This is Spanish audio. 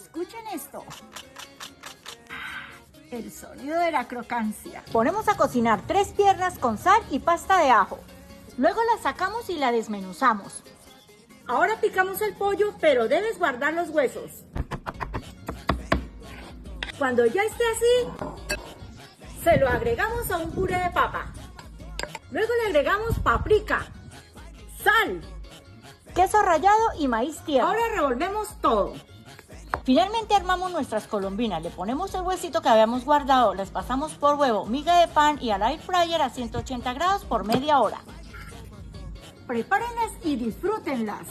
Escuchen esto. El sonido de la crocancia. Ponemos a cocinar 3 piernas con sal y pasta de ajo. Luego la sacamos y la desmenuzamos. Ahora picamos el pollo, pero debes guardar los huesos. Cuando ya esté así, se lo agregamos a un puré de papa. Luego le agregamos paprika, sal. Queso rallado y maíz tierno. Ahora revolvemos todo. Finalmente armamos nuestras colombinas, le ponemos el huesito que habíamos guardado, las pasamos por huevo, miga de pan y al air fryer a 180 grados por media hora. Prepárenlas y disfrútenlas.